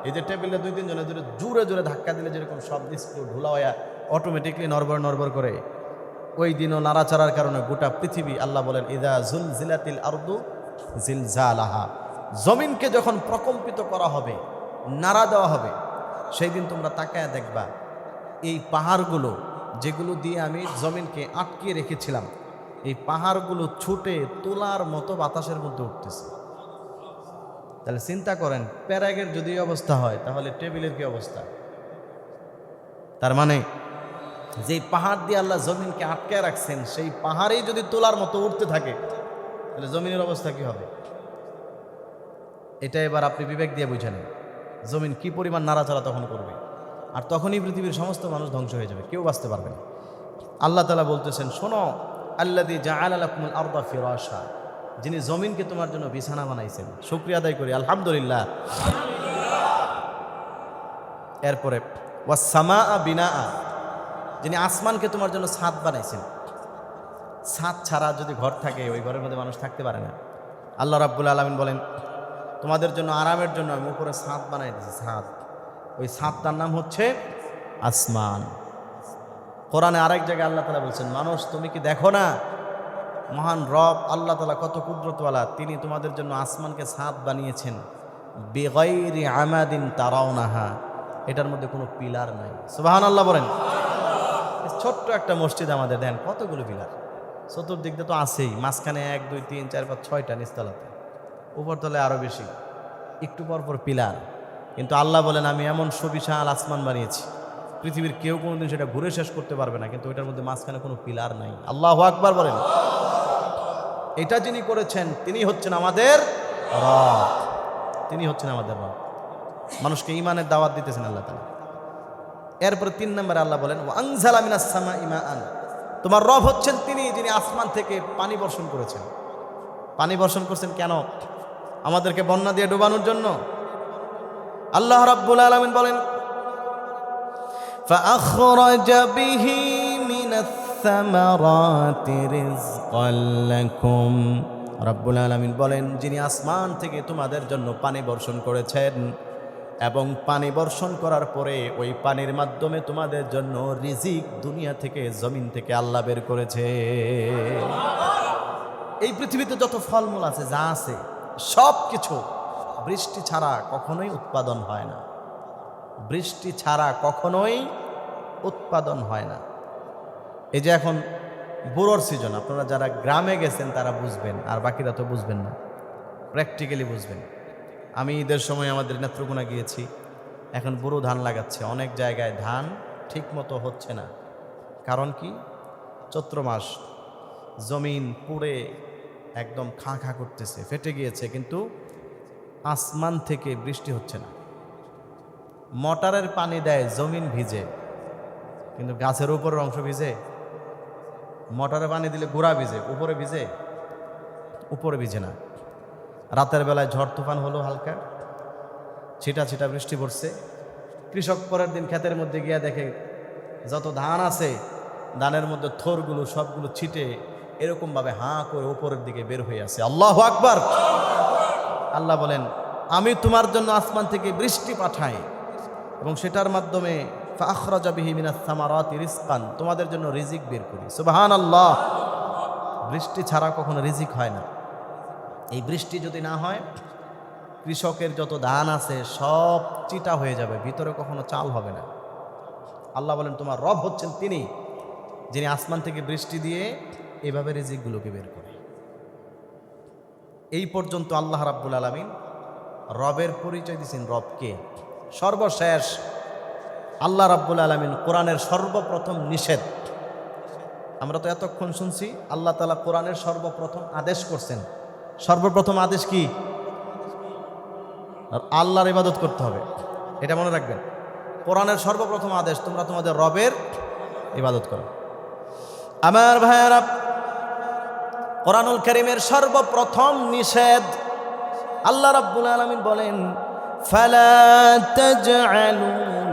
এই যে টেবিলে 2-3 জনে জোরে জোরে ধাক্কা দিলে যেরকম শব্দ ধুলা হয়ে অটোমেটিকলি নড়বড় করে, ওই দিনও নাড়াচাড়ার কারণে গোটা পৃথিবী, আল্লাহ বলেন, ইযা জুলজিলাতিল আরদু জিলজালাহা, জমিনকে যখন প্রকম্পিত করা হবে, নাড়া দেওয়া হবে, সেই দিন তোমরা তাকায় দেখবা এই পাহাড়গুলো যেগুলো দিয়ে আমি জমিনকে আটকিয়ে রেখেছিলাম, এই পাহাড়গুলো ছুটে তোলার মতো বাতাসের মধ্যে উঠতেছে। তাহলে চিন্তা করেন, প্যারাগের যদি অবস্থা হয় তাহলে টেবিলের কি অবস্থা? তার মানে যেই পাহাড় দিয়ে আল্লাহ জমিনকে আটকায় রাখছেন, সেই পাহাড়েই যদি তোলার মতো উঠতে থাকে, তাহলে জমিনের অবস্থা কি হবে? এটা এবার আপনি বিবেক দিয়ে বুঝেন, জমিন কি পরিমাণ নাড়াচাড়া তখন করবে, আর তখনই পৃথিবীর সমস্ত মানুষ ধ্বংস হয়ে যাবে, কেউ বাঁচতে পারবে না। আল্লাহ তাআলা বলতেছেন, শোনো, আল্লাযী জাআলা লাকুমুল আরদা ফিরাশা, যিনি জমিনকে তোমার জন্য বিছানা বানাইছেন। শুকরিয়া আদায় করি, আলহামদুলিল্লাহ। এরপরে ওয়াসসামা বিনা, যিনি আসমানকে তোমার জন্য ছাদ বানাইছেন। ছাদ ছাড়া যদি ঘর থাকে ওই ঘরের মধ্যে মানুষ থাকতে পারে না। আল্লাহ রাব্বুল আলামিন বলেন তোমাদের জন্য আরামের জন্য আমি উপরে ছাদ বানাই দিয়েছি। ছাদ, ওই ছাদটার নাম হচ্ছে আসমান। কোরআনে আরেক জায়গায় আল্লাহ তাআলা বলছেন মানুষ তুমি কি দেখো না মহান রব আল্লাহ তাআলা কত কুদরতওয়ালা, তিনি তোমাদের জন্য আসমানকে ছাদ বানিয়েছেন বিগাইরি আমাদিন তারাউনাহা, এটার মধ্যে কোনো পিলার নাই। সুবহানাল্লাহ বলেন। ছোট্ট একটা মসজিদ আমাদের দেন কতগুলো পিলার, চতুর্দিক দিয়ে তো আছেই, মাঝখানে 1 2 3 4 5 6টা, নিচতলাতে উপরতলায় আরো বেশি, একটু পর পর পিলার। কিন্তু আল্লাহ বলেন আমি এমন সুবিশাল আসমান বানিয়েছি পৃথিবীর কেউ কোনোদিন সেটা ঘুরে শেষ করতে পারবে না, কিন্তু ওইটার মধ্যে মাঝখানে কোনো পিলার নাই। আল্লাহু আকবার বলেন। এটা যিনি করেছেন তিনি হচ্ছেন আমাদের রব, তিনি হচ্ছেন আমাদের রব। মানুষকে ঈমানের দাওয়াত দিতেছেন আল্লাহ তাআলা। এরপর 3 নম্বরে আল্লাহ বলেন ওয়া আনজালা মিনাস সামাই মাআন, তোমার রব হচ্ছেন তিনি যিনি আসমান থেকে পানি বর্ষণ করেছেন। পানি বর্ষণ করছেন কেন? আমাদেরকে বন্যা দিয়ে ডুবানোর জন্য। আল্লাহ রাব্বুল আলামিন বলেন فأخرج به من الثمرات رزقا لكم, রাব্বুল আলামিন বলেন যিনি আসমান থেকে তোমাদের জন্য পানি বর্ষণ করেছেন এবং পানি বর্ষণ করার পরে ওই পানির মাধ্যমে তোমাদের জন্য রিজিক দুনিয়া থেকে জমিন থেকে আল্লাহ বের করেছে। এই পৃথিবীতে যত ফলমূল আছে যা আছে সব কিছু বৃষ্টি ছাড়া কখনোই উৎপাদন হয় না, বৃষ্টি ছাড়া কখনোই উৎপাদন হয় না। এই যে এখন বুড়োর সিজন, আপনারা যারা গ্রামে গেছেন তারা বুঝবেন, আর বাকিরা তো বুঝবেন না, প্র্যাকটিক্যালি বুঝবেন। আমি ঈদের সময় আমাদের নেত্রকোনা গিয়েছি, এখন বুড়ো ধান লাগাচ্ছে, অনেক জায়গায় ধান ঠিক মতো হচ্ছে না। কারণ কি? চৈত্র মাস, জমিন পুড়ে একদম খাঁ খাঁ করতেছে, ফেটে গিয়েছে, কিন্তু আসমান থেকে বৃষ্টি হচ্ছে না। মোটরের পানি দেয়, জমিন ভিজে, কিন্তু গাছের উপরের অংশ ভিজে। মোটরে পানি দিলে গোড়া ভিজে, উপরে ভিজে, উপরে ভিজে না। রাতের বেলায় ঝড় তুফান হলো, হালকা ছিটা ছিটা বৃষ্টি পড়ছে, কৃষক পরের দিন ক্ষেতের মধ্যে গিয়া দেখে যত ধান আছে ধানের মধ্যে থোরগুলো সবগুলো ছিটে এরকমভাবে হাঁ করে উপরের দিকে বের হয়ে আছে। আল্লাহু আকবার। আল্লাহ বলেন আমি তোমার জন্য আসমান থেকে বৃষ্টি পাঠাই এবং সেটার মাধ্যমে ফাখরাজা বিহি মিনাস সামারাতি রিজকান, তোমাদের জন্য রিজিক বের করি। সুবহানাল্লাহ। বৃষ্টি ছাড়া কখনো রিজিক হয় না। এই বৃষ্টি যদি না হয় কৃষকের যত ধান আছে সব চিটা হয়ে যাবে, ভিতরে কখনো চাল হবে না। আল্লাহ বলেন তোমার রব হচ্ছেন তিনি যিনি আসমান থেকে বৃষ্টি দিয়ে এভাবে রিজিকগুলোকে বের করে। এই পর্যন্ত আল্লাহ রাব্বুল আলামিন রবের পরিচয় দিয়েছেন। রবকে সর্বশেষ আল্লাহ রাব্বুল আলামিন কোরআনের সর্বপ্রথম নিষেধ, আমরা তো এতক্ষণ শুনছি আল্লাহ তাআলা কোরআনের সর্বপ্রথম আদেশ করছেন। সর্বপ্রথম আদেশ কি? আল্লাহর ইবাদত করতে হবে, এটা মনে রাখবেন। কোরআনের সর্বপ্রথম আদেশ তোমরা তোমাদের রবের ইবাদত করো। আমার ভাইয়েরা, কোরআনুল কারীমের সর্বপ্রথম নিষেধ আল্লাহ রাব্বুল আলামিন বলেন ফালা তাজআলু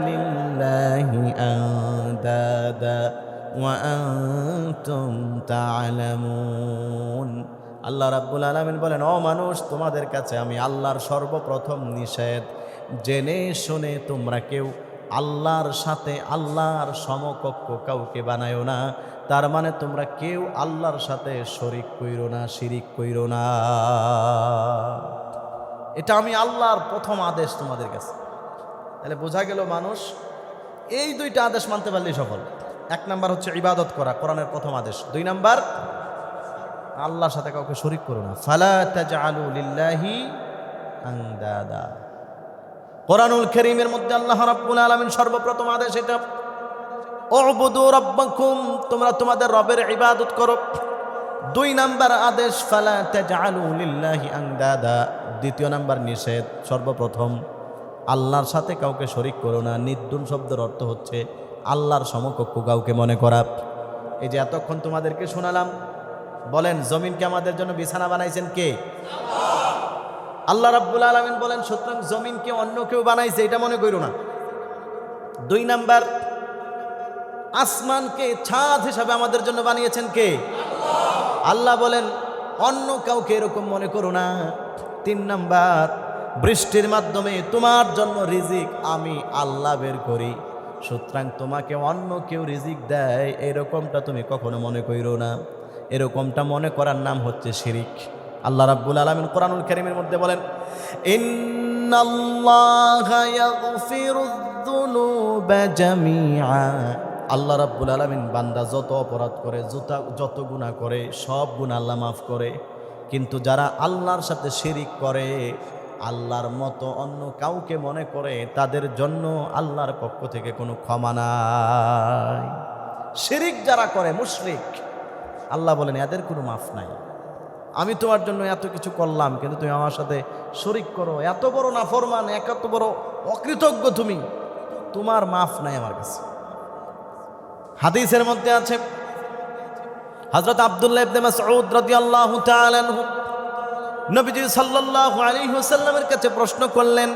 লিল্লাহি আনদাদা ওয়া আনতুম তা'লামুন। আল্লাহ রাব্বুল আলামিন বলেন ও মানুষ, তোমাদের কাছে আমি আল্লাহর সর্বপ্রথম নিষেধ, জেনে শুনে তোমরা কেউ আল্লাহর সাথে আল্লাহর সমকক্ষ কাউকে বানায়ো না। তার মানে তোমরা কেউ আল্লাহর সাথে শরীক কইরো না, শিরিক কইরো না। এটা আমি আল্লাহর প্রথম আদেশ তোমাদের কাছে। তাহলে বোঝা গেল মানুষ এই দুইটা আদেশ মানতে পারলেই সফল। 1 নাম্বার হচ্ছে ইবাদত করা, কোরআনের প্রথম আদেশ। 2 নাম্বার আল্লাহর সাথে কাউকে শরীক করো না। ফালা তাজআলু লিল্লাহি আনদাদা। কোরআনুল কারীমের মধ্যে আল্লাহ রাব্বুল আলামিন সর্বপ্রথম আদেশ এটা, উবুদু রাব্বাকুম, তোমরা তোমাদের রবের ইবাদত করো। 2 নাম্বার আদেশ ফালা তাজআলু লিল্লাহি আনদাদা। 2 নাম্বার নিষেধ সর্বপ্রথম আল্লাহর সাথে কাউকে শরীক করো না। নির্দুন শব্দের অর্থ হচ্ছে আল্লাহর সমকক্ষ কাউকে মনে করা। এই যে এতক্ষণ তোমাদেরকে শোনালাম, বলেন জমিনকে আমাদের জন্য বিছানা বানাইছেন কে? আল্লাহ রাব্বুল আলামিন বলেন সুতরাং জমিনকে অন্য কেউ বানাইছে এটা মনে করো না। দুই নাম্বার, আসমানকে ছাদ হিসাবে আমাদের জন্য বানিয়েছেন কে? আল্লাহ বলেন অন্য কাউকে এরকম মনে করো না। তিন নাম্বার, বৃষ্টির মাধ্যমে তোমার জন্য রিজিক আমি আল্লাহ বের করি, সুতরাং তোমাকে অন্য কেউ রিজিক দেয় এরকমটা তুমি কখনো মনে করো না। এরকমটা মনে করার নাম হচ্ছে শিরিক। আল্লাহ রাব্বুল আলামিন কোরআনুল কারীমের মধ্যে বলেন, ইন্নাল্লাহা ইয়াগফিরুয যুনুবা জামিআ। আল্লাহ রাব্বুল আলামিন বান্দা যত অপরাধ করে, যত গুনাহ করে, সব গুনাহ আল্লাহ মাফ করে। কিন্তু যারা আল্লাহর সাথে শিরিক করে, আল্লাহর মতো অন্য কাউকে মনে করে, তাদের জন্য আল্লাহর পক্ষ থেকে কোনো ক্ষমা নাই। শিরিক যারা করে, মুশরিক, আল্লাহ বলেন এদের কোনো মাফ নাই। আমি তোমার জন্য এত কিছু করলাম, কিন্তু তুমি আমার সাথে শরিক করো, এত বড় নাফরমান, এত বড় অকৃতজ্ঞ তুমি, তোমার মাফ নাই আমার কাছে। হাদিসের মধ্যে আছে, হযরত আব্দুল্লাহ ইবনে মাসউদ রাদিয়াল্লাহু তাআলা আনহু নবীজি সাল্লাল্লাহু আলাইহি ওয়াসাল্লামের কাছে প্রশ্ন করলেন,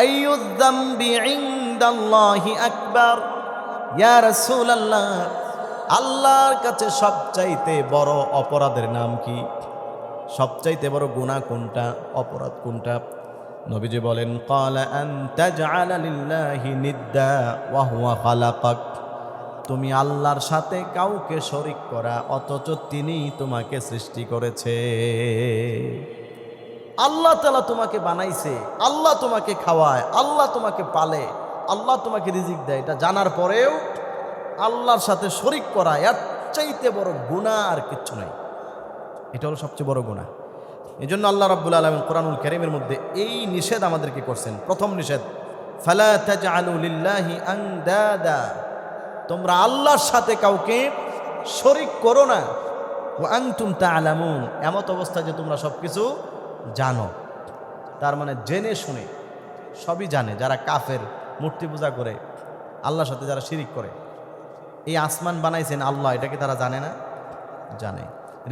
আইয়ুয যামবি ইনদাল্লাহি আকবার, ইয়া রাসূলুল্লাহ, আল্লাহর কাছে সবচাইতে বড় অপরাধের নাম কি? সবচাইতে বড় গুনাহ কোনটা, অপরাধ কোনটা? নবীজি বলেন, ক্বালা আন তাজআলা লিল্লাহি নিদ্দা ওয়া হুয়া খালাকাক, তুমি আল্লাহর সাথে কাউকে শরিক করা অথচ তিনি তোমাকে সৃষ্টি করেছে। আল্লাহ তাআলা তোমাকে বানাইছে, আল্লাহ তোমাকে খাওয়ায়, আল্লাহ তোমাকে পালে, আল্লাহ তোমাকে রিজিক দেয়, এটা জানার পরেও আল্লাহর সাথে শরিক করা এর চাইতে বড় গুনাহ আর কিচ্ছু নাই। এটা হলো সবচেয়ে বড় গুনাহ। এই জন্য আল্লাহ রাব্বুল আলামিন কোরআনুল কারীমের মধ্যে এই নিষেধ আমাদেরকে করছেন। প্রথম নিষেধ, ফালা তাজআলু লিল্লাহি আনদাদা, তোমরা আল্লাহর সাথে কাউকে শরিক করো না। ওয়া আনতুম তা'লামুন, এমত অবস্থা যে তোমরা সব কিছু জানো। তার মানে জেনে শুনে সবই জানে। যারা কাফের, মূর্তি পূজা করে, আল্লাহর সাথে যারা শিরিক করে, এই আসমান বানাইছেন আল্লাহ, এটা কি তারা জানে না? জানে।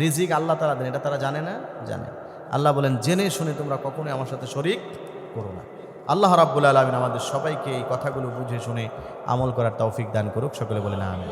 রিজিক আল্লাহ তাআলা দেন, এটা তারা জানে না? জানে। আল্লাহ বলেন জেনে শুনে তোমরা কখনোই আমার সাথে শরিক করো না। আল্লাহ রাব্বুল আলামিন আমাদের সবাইকে এই কথাগুলো বুঝে শুনে আমল করার তৌফিক দান করুক। সকলে বলেন আমিন।